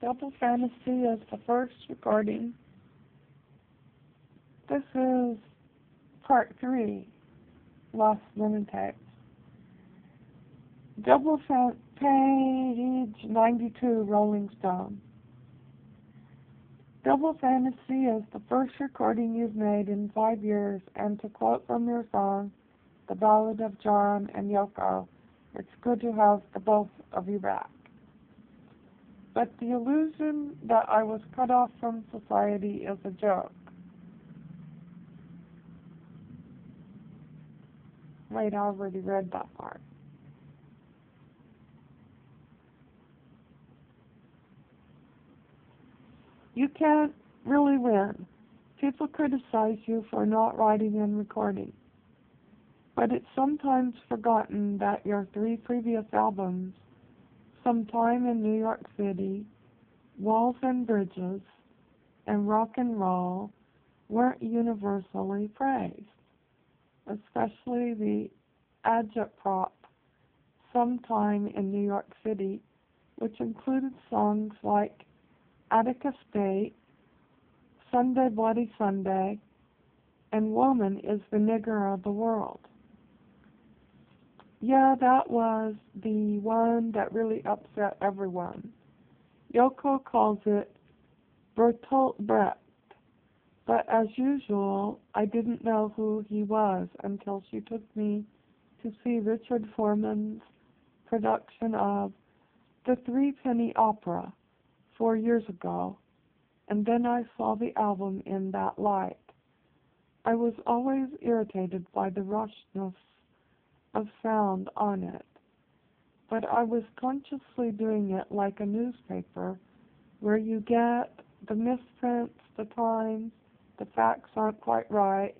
Double Fantasy is the first recording. This is part 3, Lost Lennon tapes. Page 92, Rolling Stone. Double Fantasy is the first recording you've made in 5 years, and to quote from your song, The Ballad of John and Yoko, it's good to have the both of you back. But the illusion that I was cut off from society is a joke. Wait, I already read that part. You can't really win. People criticize you for not writing and recording. But it's sometimes forgotten that your 3 previous albums, Sometime in New York City, Walls and Bridges, and Rock and Roll, weren't universally praised, especially the agitprop Sometime in New York City, which included songs like Attica State, Sunday Bloody Sunday, and Woman is the Nigger of the World. Yeah, that was the one that really upset everyone. Yoko calls it Bertolt Brecht, but as usual, I didn't know who he was until she took me to see Richard Foreman's production of The Threepenny Opera 4 years ago, and then I saw the album in that light. I was always irritated by the rushness of sound on it, but I was consciously doing it like a newspaper where you get the misprints, the times, the facts aren't quite right,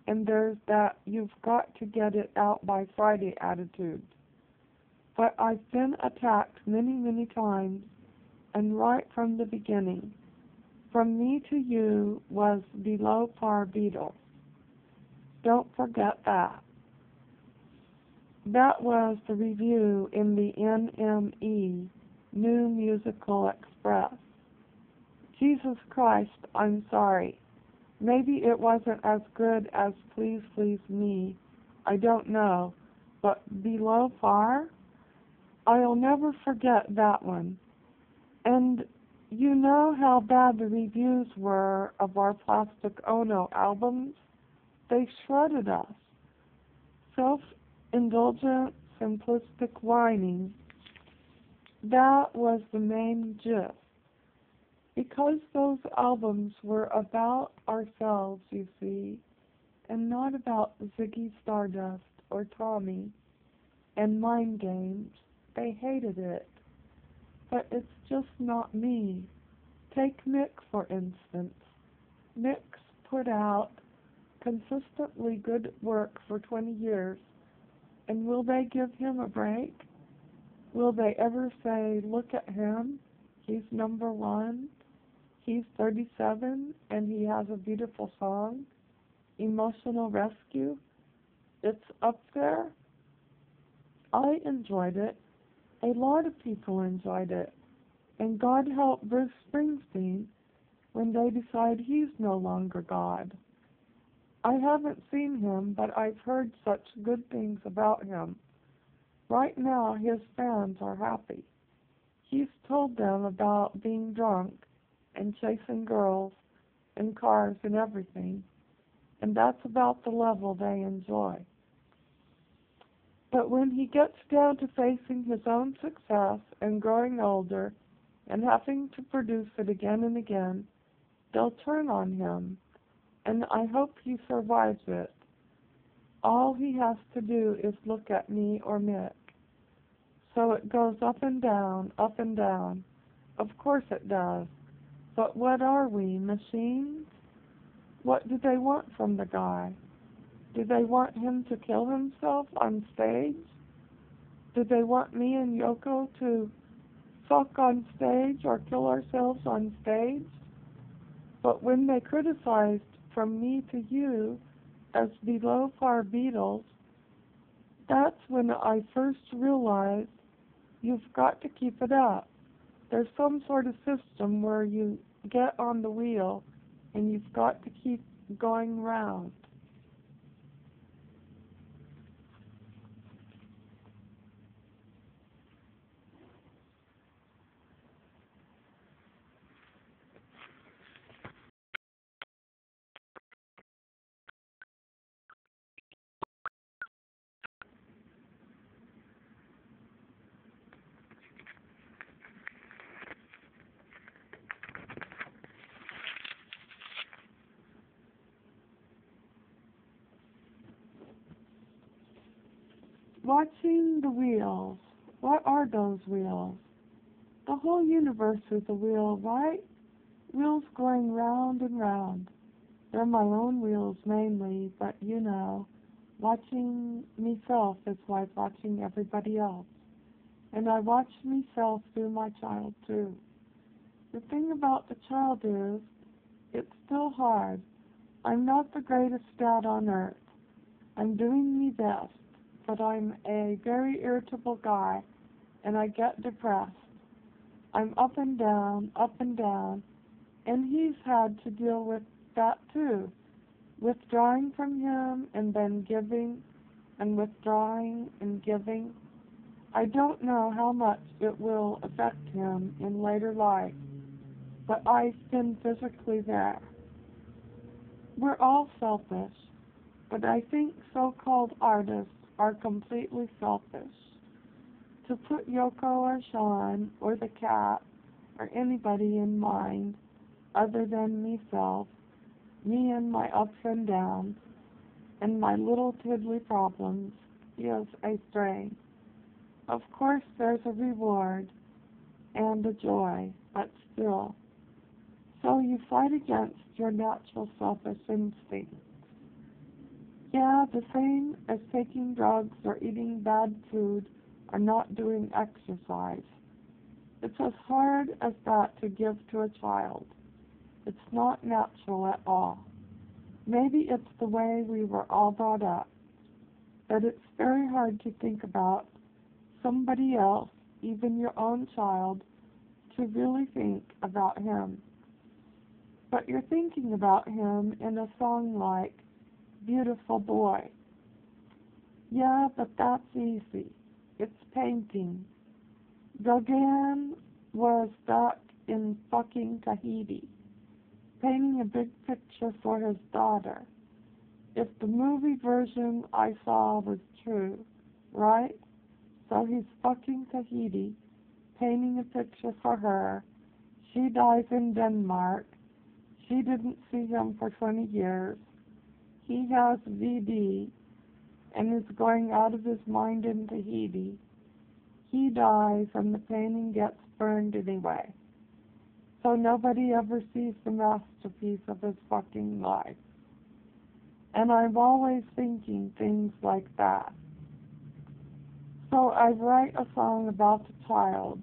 and there's that you've got to get it out by Friday attitude. But I've been attacked many times, and right from the beginning. From Me to You was below par Beatles. Don't forget that. That was the review in the NME, New Musical Express. Jesus Christ, I'm sorry. Maybe it wasn't as good as Please Please Me. I don't know. But below par? I'll never forget that one. And you know how bad the reviews were of our Plastic Ono albums? They shredded us. Self-indulgent, simplistic whining. That was the main gist. Because those albums were about ourselves, you see, and not about Ziggy Stardust or Tommy and Mind Games, they hated it. But it's just not me. Take Mick, for instance. Mick's put out consistently good work for 20 years, and will they give him a break? Will they ever say, look at him, he's number 1, he's 37, and he has a beautiful song, Emotional Rescue? It's up there. I enjoyed it. A lot of people enjoyed it, and God help Bruce Springsteen when they decide he's no longer God. I haven't seen him, but I've heard such good things about him. Right now, his fans are happy. He's told them about being drunk and chasing girls and cars and everything, and that's about the level they enjoy. But when he gets down to facing his own success and growing older and having to produce it again and again, they'll turn on him, and I hope he survives it. All he has to do is look at me or Mick. So it goes up and down, up and down. Of course it does. But what are we, machines? What do they want from the guy? Do they want him to kill himself on stage? Do they want me and Yoko to fuck on stage or kill ourselves on stage? But when they criticized From Me to You as below par Beatles, that's when I first realized you've got to keep it up. There's some sort of system where you get on the wheel and you've got to keep going round. Watching the wheels. What are those wheels? The whole universe is a wheel, right? Wheels going round and round. They're my own wheels mainly, but you know, watching myself is like watching everybody else. And I watch myself through my child too. The thing about the child is, it's still hard. I'm not the greatest dad on earth. I'm doing me best, but I'm a very irritable guy, and I get depressed. I'm up and down, and he's had to deal with that too. Withdrawing from him and then giving and withdrawing and giving. I don't know how much it will affect him in later life, but I've been physically there. We're all selfish, but I think so-called artists are completely selfish. To put Yoko or Sean or the cat or anybody in mind other than myself, me and my ups and downs, and my little tiddly problems is a strain. Of course there's a reward and a joy, but still. So you fight against your natural selfish instincts. Yeah, the same as taking drugs or eating bad food or not doing exercise. It's as hard as that to give to a child. It's not natural at all. Maybe it's the way we were all brought up, but it's very hard to think about somebody else, even your own child, to really think about him. But you're thinking about him in a song like Beautiful Boy. Yeah, but that's easy. It's painting. Gauguin was stuck in fucking Tahiti, painting a big picture for his daughter. If the movie version I saw was true, right? So he's fucking Tahiti, painting a picture for her. She dies in Denmark. She didn't see him for 20 years. He has VD and is going out of his mind in Tahiti. He dies and the painting gets burned anyway. So nobody ever sees the masterpiece of his fucking life. And I'm always thinking things like that. So I write a song about the child,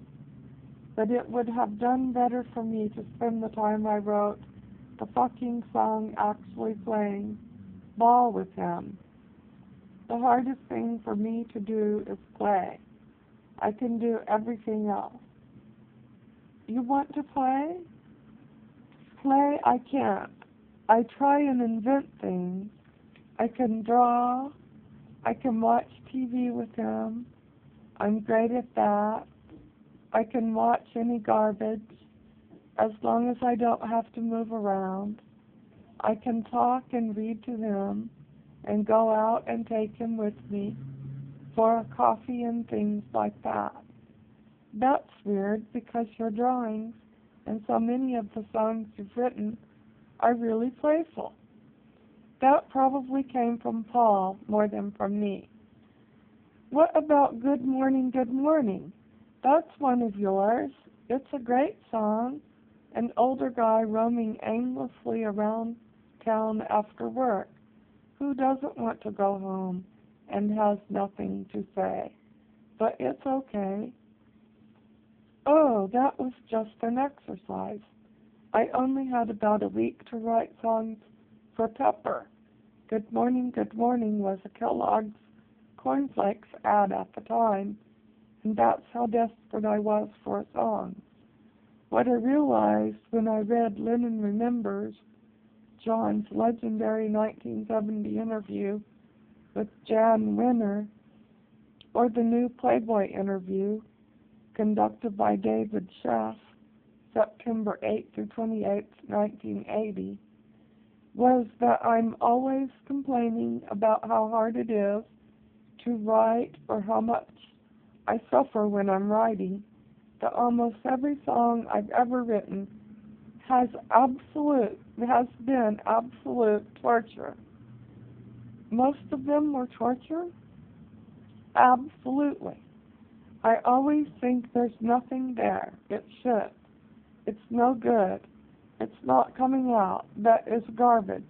but it would have done better for me to spend the time I wrote the fucking song actually playing ball with him. The hardest thing for me to do is play. I can do everything else. You want to play? Play, I can't. I try and invent things. I can draw. I can watch TV with him. I'm great at that. I can watch any garbage as long as I don't have to move around. I can talk and read to him and go out and take him with me for a coffee and things like that. That's weird because your drawings and so many of the songs you've written are really playful. That probably came from Paul more than from me. What about Good Morning, Good Morning? That's one of yours. It's a great song. An older guy roaming aimlessly around town after work. Who doesn't want to go home and has nothing to say? But it's okay. Oh, that was just an exercise. I only had about a week to write songs for Pepper. Good Morning was a Kellogg's cornflakes ad at the time, and that's how desperate I was for a song. What I realized when I read Lennon Remembers, John's legendary 1970 interview with Jan Wenner, or the new Playboy interview conducted by David Schaff, September 8 through 28, 1980, was that I'm always complaining about how hard it is to write or how much I suffer when I'm writing, that almost every song I've ever written has been absolute torture. Most of them were torture? Absolutely. I always think there's nothing there. It should. It's no good. It's not coming out. That is garbage.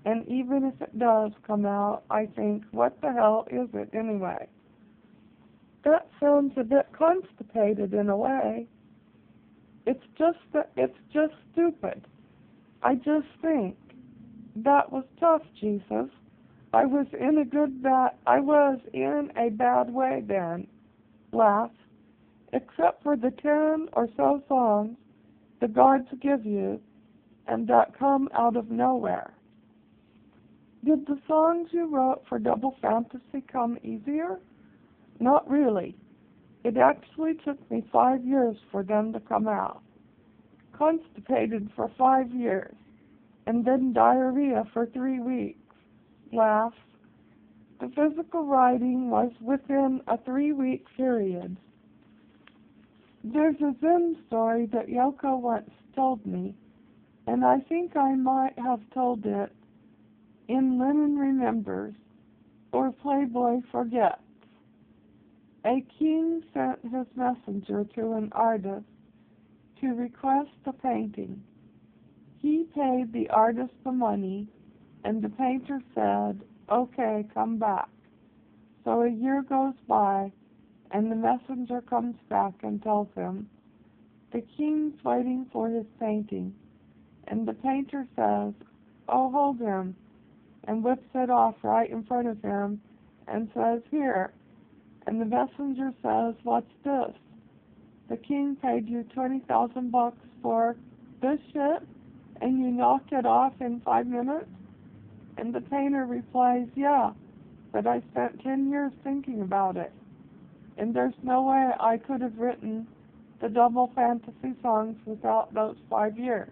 And even if it does come out, I think, what the hell is it anyway? That sounds a bit constipated in a way. It's just stupid. I just think, that was tough, Jesus. I was in a bad way then. Laugh. Except for the 10 or so songs the gods give you and that come out of nowhere. Did the songs you wrote for Double Fantasy come easier? Not really. It actually took me 5 years for them to come out. Constipated for 5 years, and then diarrhea for 3 weeks. Laughs. The physical writing was within a 3-week period. There's a Zen story that Yoko once told me, and I think I might have told it in Lennon Remembers or Playboy Forgets. A king sent his messenger to an artist to request a painting. He paid the artist the money, and the painter said, "Okay, come back." So a year goes by, and the messenger comes back and tells him, "The king's waiting for his painting." And the painter says, "Oh, hold him," and whips it off right in front of him and says, "Here." And the messenger says, "What's this? The king paid you $20,000 for this shit, and you knocked it off in 5 minutes? And the painter replies, "Yeah, but I spent 10 years thinking about it. And there's no way I could have written the Double Fantasy songs without those 5 years."